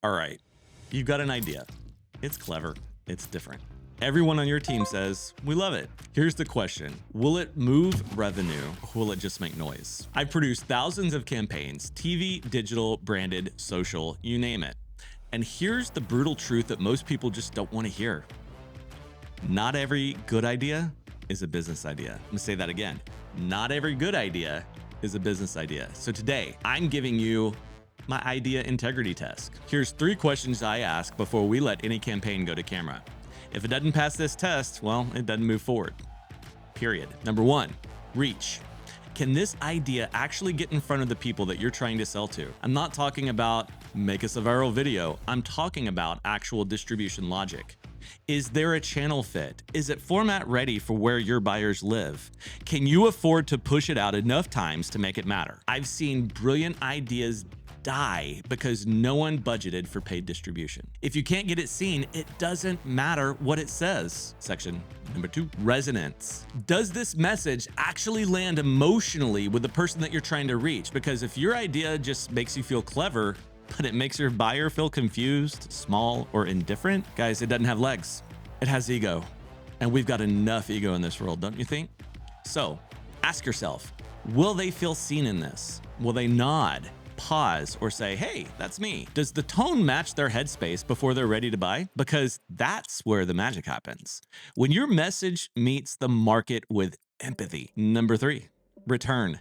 All right, you've got an idea. It's clever, it's different. Everyone on your team says, we love it. Here's the question. Will it move revenue or will it just make noise? I've produced thousands of campaigns, TV, digital, branded, social, you name it. And here's the brutal truth that most people just don't want to hear. Not every good idea is a business idea. I'm gonna say that again. Not every good idea is a business idea. So today, I'm giving you my idea integrity test. Here's 3 questions I ask before we let any campaign go to camera. If it doesn't pass this test, well, it doesn't move forward. Period. Number 1, reach. Can this idea actually get in front of the people that you're trying to sell to? I'm not talking about make us a viral video. I'm talking about actual distribution logic. Is there a channel fit? Is it format ready for where your buyers live? Can you afford to push it out enough times to make it matter? I've seen brilliant ideas die because no one budgeted for paid distribution. If you can't get it seen, it doesn't matter what it says. Section number 2, resonance. Does this message actually land emotionally with the person that you're trying to reach? Because if your idea just makes you feel clever, but it makes your buyer feel confused, small, or indifferent, guys, it doesn't have legs. It has ego. And we've got enough ego in this world, don't you think? So ask yourself, will they feel seen in this? Will they nod, pause, or say, hey, that's me? Does the tone match their headspace before they're ready to buy? Because that's where the magic happens. When your message meets the market with empathy. Number 3, return.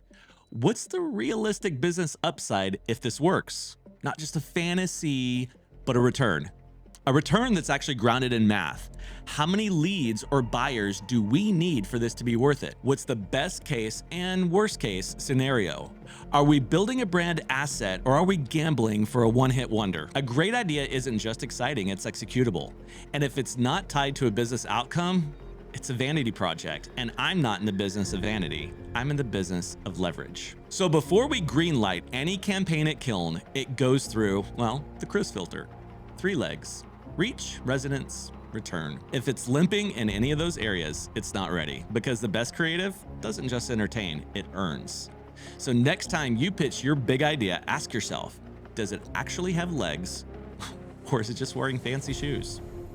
What's the realistic business upside if this works? Not just a fantasy, but a return. A return that's actually grounded in math. How many leads or buyers do we need for this to be worth it? What's the best case and worst case scenario? Are we building a brand asset or are we gambling for a one-hit wonder? A great idea isn't just exciting, it's executable. And if it's not tied to a business outcome, it's a vanity project, and I'm not in the business of vanity. I'm in the business of leverage. So before we greenlight any campaign at Kiln, it goes through, well, the Chris filter. 3 legs: reach, resonance, return. If it's limping in any of those areas, it's not ready, because the best creative doesn't just entertain, it earns. So next time you pitch your big idea, ask yourself, does it actually have legs, or is it just wearing fancy shoes?